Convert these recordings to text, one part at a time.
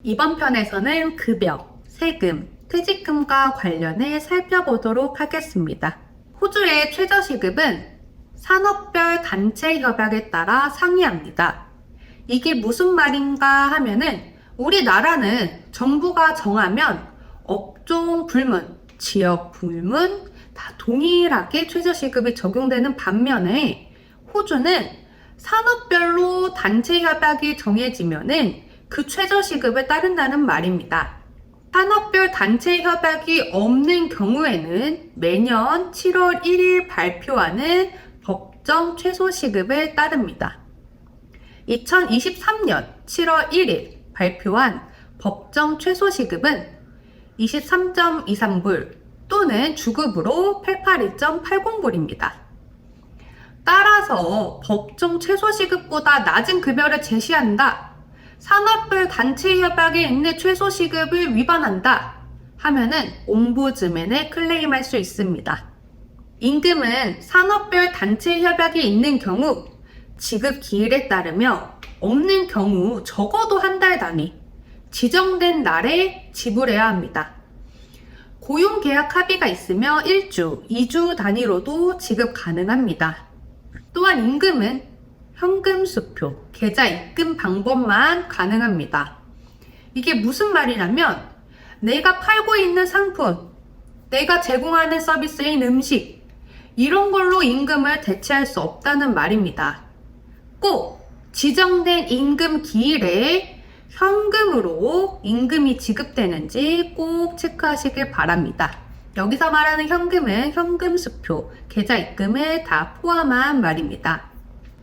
이번 편에서는 급여, 세금, 퇴직금과 관련해 살펴보도록 하겠습니다. 호주의 최저시급은 산업별 단체 협약에 따라 상이합니다. 이게 무슨 말인가 하면은 우리나라는 정부가 정하면 업종 불문, 지역 불문 다 동일하게 최저시급이 적용되는 반면에 호주는 산업별로 단체 협약이 정해지면은 그 최저시급에 따른다는 말입니다. 산업별 단체 협약이 없는 경우에는 매년 7월 1일 발표하는 법정 최소시급에 따릅니다. 2023년 7월 1일 발표한 법정 최소시급은 23.23불 또는 주급으로 882.80불입니다. 따라서 법정 최소시급보다 낮은 급여를 제시한다. 산업별 단체 협약에 있는 최소시급을 위반한다 하면은 옴부즈맨에 클레임할 수 있습니다. 임금은 산업별 단체 협약이 있는 경우 지급 기일에 따르며 없는 경우 적어도 한 달 단위 지정된 날에 지불해야 합니다. 고용계약 합의가 있으며 1주, 2주 단위로도 지급 가능합니다. 또한 임금은 현금 수표, 계좌 입금 방법만 가능합니다. 이게 무슨 말이냐면 내가 팔고 있는 상품, 내가 제공하는 서비스인 음식 이런 걸로 임금을 대체할 수 없다는 말입니다. 꼭 지정된 임금 기일에 현금으로 임금이 지급되는지 꼭 체크하시길 바랍니다. 여기서 말하는 현금은 현금 수표, 계좌 입금을 다 포함한 말입니다.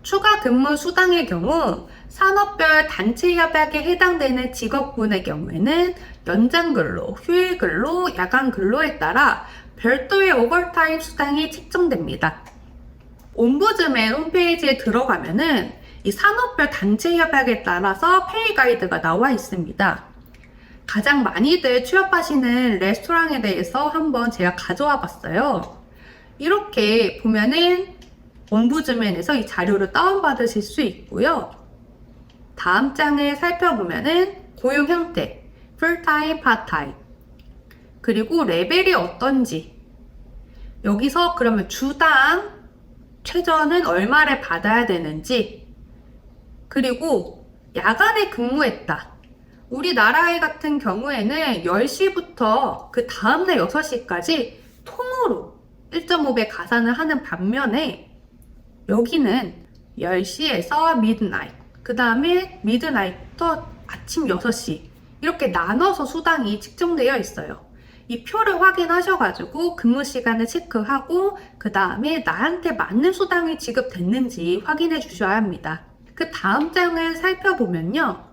추가 근무 수당의 경우 산업별 단체 협약에 해당되는 직업군의 경우에는 연장근로, 휴일근로, 야간근로에 따라 별도의 오버타임 수당이 책정됩니다. 옴부즈맨 홈페이지에 들어가면은 이 산업별 단체 협약에 따라서 페이 가이드가 나와 있습니다. 가장 많이들 취업하시는 레스토랑에 대해서 한번 제가 가져와 봤어요. 이렇게 보면은 옴부즈맨에서 이 자료를 다운받으실 수 있고요. 다음 장을 살펴보면은 고용 형태, 풀타임, 파타임, 그리고 레벨이 어떤지, 여기서 그러면 주당 최저는 얼마를 받아야 되는지, 그리고 야간에 근무했다. 우리나라 같은 경우에는 10시부터 그 다음날 6시까지 통으로 1.5배 가산을 하는 반면에 여기는 10시에서 미드나잇, 그 다음에 미드나잇부터 아침 6시 이렇게 나눠서 수당이 측정되어 있어요. 이 표를 확인하셔가지고 근무 시간을 체크하고 그 다음에 나한테 맞는 수당이 지급됐는지 확인해 주셔야 합니다. 그 다음 장을 살펴보면요.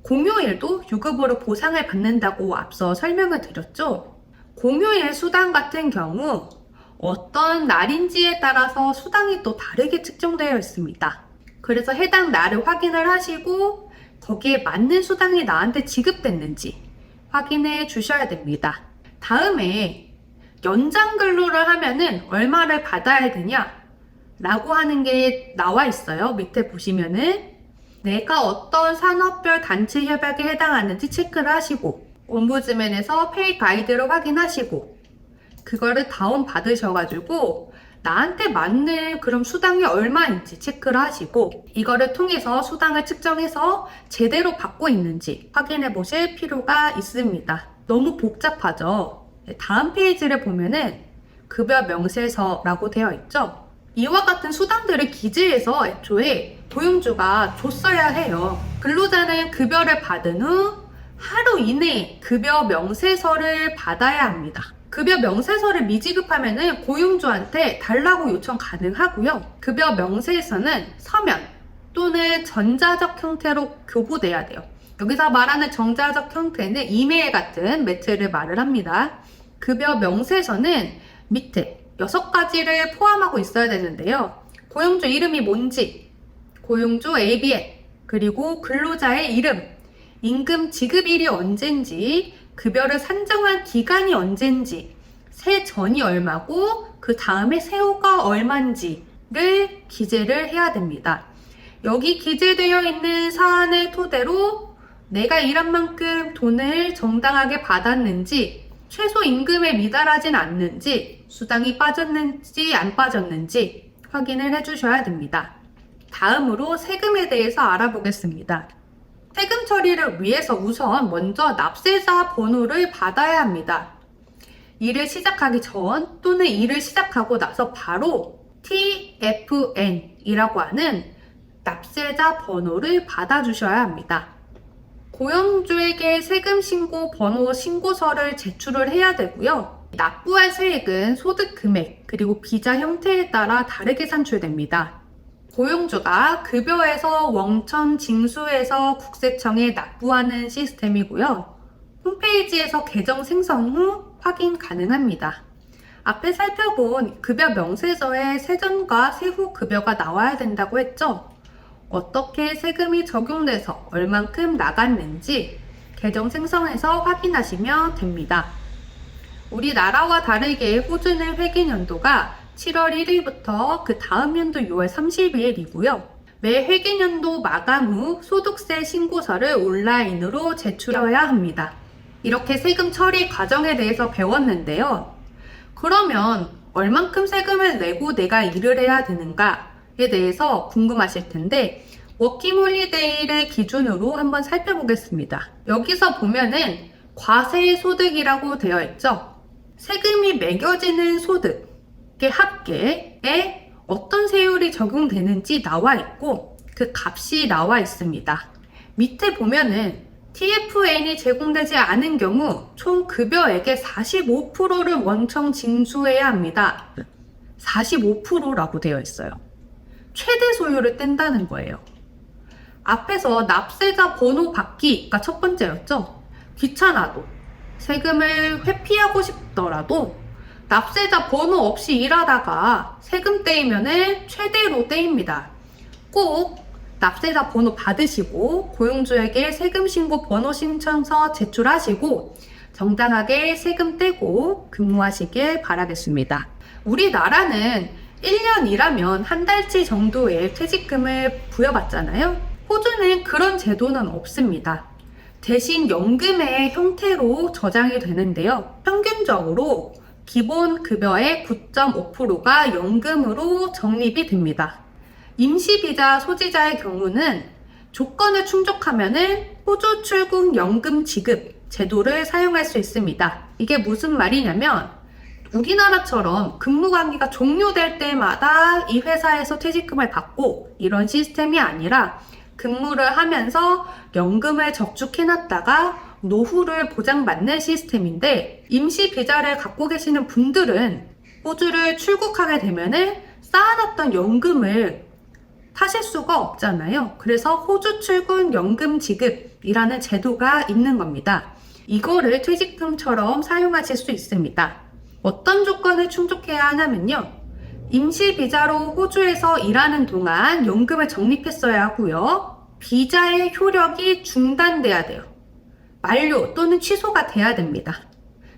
공휴일도 유급으로 보상을 받는다고 앞서 설명을 드렸죠. 공휴일 수당 같은 경우 어떤 날인지에 따라서 수당이 또 다르게 측정되어 있습니다. 그래서 해당 날을 확인을 하시고 거기에 맞는 수당이 나한테 지급됐는지 확인해 주셔야 됩니다. 다음에 연장 근로를 하면은 얼마를 받아야 되냐 라고 하는 게 나와 있어요. 밑에 보시면은 내가 어떤 산업별 단체 협약에 해당하는지 체크를 하시고 옴부즈맨에서 페이 가이드를 확인하시고 그거를 다운 받으셔가지고 나한테 맞는 그럼 수당이 얼마인지 체크를 하시고 이거를 통해서 수당을 측정해서 제대로 받고 있는지 확인해 보실 필요가 있습니다. 너무 복잡하죠? 다음 페이지를 보면은 급여 명세서라고 되어 있죠? 이와 같은 수당들을 기재해서 애초에 고용주가 줬어야 해요. 근로자는 급여를 받은 후 하루 이내에 급여 명세서를 받아야 합니다. 급여 명세서를 미지급하면은 고용주한테 달라고 요청 가능하고요. 급여 명세서는 서면 또는 전자적 형태로 교부돼야 돼요. 여기서 말하는 전자적 형태는 이메일 같은 매체를 말을 합니다. 급여 명세서는 밑에 6가지를 포함하고 있어야 되는데요. 고용주 이름이 뭔지, 고용주 ABN, 그리고 근로자의 이름, 임금 지급일이 언젠지, 급여를 산정한 기간이 언젠지, 세전이 얼마고 그 다음에 세후가 얼마인지를 기재를 해야 됩니다. 여기 기재되어 있는 사안을 토대로 내가 일한 만큼 돈을 정당하게 받았는지, 최소임금에 미달하진 않는지, 수당이 빠졌는지 안 빠졌는지 확인을 해주셔야 됩니다. 다음으로 세금에 대해서 알아보겠습니다. 세금 처리를 위해서 우선 먼저 납세자 번호를 받아야 합니다. 일을 시작하기 전 또는 일을 시작하고 나서 바로 TFN이라고 하는 납세자 번호를 받아주셔야 합니다. 고용주에게 세금 신고 번호 신고서를 제출을 해야 되고요. 납부할 세액은 소득 금액 그리고 비자 형태에 따라 다르게 산출됩니다. 고용주가 급여에서 원천 징수해서 국세청에 납부하는 시스템이고요. 홈페이지에서 계정 생성 후 확인 가능합니다. 앞에 살펴본 급여 명세서에 세전과 세후 급여가 나와야 된다고 했죠? 어떻게 세금이 적용돼서 얼만큼 나갔는지 계정 생성해서 확인하시면 됩니다. 우리나라와 다르게 호주는 회계연도가 7월 1일부터 그 다음 연도 6월 30일이고요. 매 회계연도 마감 후 소득세 신고서를 온라인으로 제출해야 합니다. 이렇게 세금 처리 과정에 대해서 배웠는데요. 그러면 얼만큼 세금을 내고 내가 일을 해야 되는가에 대해서 궁금하실 텐데 워킹홀리데이를 기준으로 한번 살펴보겠습니다. 여기서 보면은 과세소득이라고 되어 있죠. 세금이 매겨지는 소득의 합계에 어떤 세율이 적용되는지 나와 있고 그 값이 나와 있습니다. 밑에 보면은 TFN이 제공되지 않은 경우 총 급여액의 45%를 원청 징수해야 합니다. 45%라고 되어 있어요. 최대 소요를 뗀다는 거예요. 앞에서 납세자 번호 받기가 첫 번째였죠. 귀찮아도 세금을 회피하고 싶더라도 납세자 번호 없이 일하다가 세금 떼이면은 최대로 떼입니다. 꼭 납세자 번호 받으시고 고용주에게 세금 신고 번호 신청서 제출하시고 정당하게 세금 떼고 근무하시길 바라겠습니다. 우리나라는 1년 일하면 한 달치 정도의 퇴직금을 부여받잖아요. 호주는 그런 제도는 없습니다. 대신 연금의 형태로 저장이 되는데요. 평균적으로 기본 급여의 9.5%가 연금으로 적립이 됩니다. 임시비자 소지자의 경우는 조건을 충족하면은 호주 출국 연금 지급 제도를 사용할 수 있습니다. 이게 무슨 말이냐면 우리나라처럼 근무 관계가 종료될 때마다 이 회사에서 퇴직금을 받고 이런 시스템이 아니라 근무를 하면서 연금을 적축해놨다가 노후를 보장받는 시스템인데 임시비자를 갖고 계시는 분들은 호주를 출국하게 되면은 쌓아놨던 연금을 타실 수가 없잖아요. 그래서 호주 출국 연금 지급이라는 제도가 있는 겁니다. 이거를 퇴직금처럼 사용하실 수 있습니다. 어떤 조건을 충족해야 하냐면요. 임시비자로 호주에서 일하는 동안 연금을 적립했어야 하고요. 비자의 효력이 중단돼야 돼요. 만료 또는 취소가 돼야 됩니다.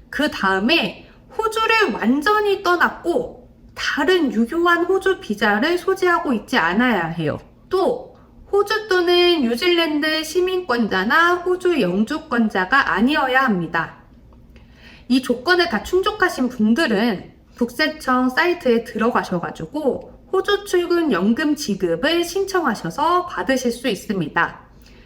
그 다음에 호주를 완전히 떠났고 다른 유효한 호주 비자를 소지하고 있지 않아야 해요. 또 호주 또는 뉴질랜드 시민권자나 호주 영주권자가 아니어야 합니다. 이 조건을 다 충족하신 분들은 국세청 사이트에 들어가셔가지고 호주 출근 연금 지급을 신청하셔서 받으실 수 있습니다.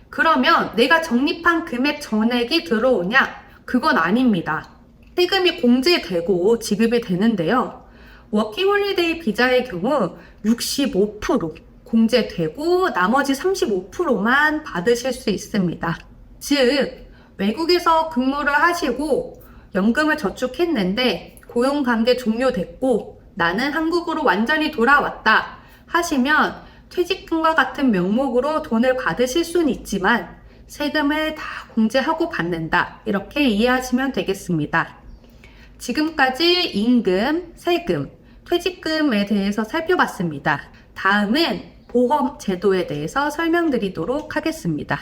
그러면 내가 적립한 금액 전액이 들어오냐? 그건 아닙니다. 세금이 공제되고 지급이 되는데요. 워킹홀리데이 비자의 경우 65% 공제되고 나머지 35%만 받으실 수 있습니다. 즉 외국에서 근무를 하시고 연금을 저축했는데 고용관계 종료됐고 나는 한국으로 완전히 돌아왔다 하시면 퇴직금과 같은 명목으로 돈을 받으실 수는 있지만 세금을 다 공제하고 받는다 이렇게 이해하시면 되겠습니다. 지금까지 임금, 세금, 퇴직금에 대해서 살펴봤습니다. 다음은 보험 제도에 대해서 설명드리도록 하겠습니다.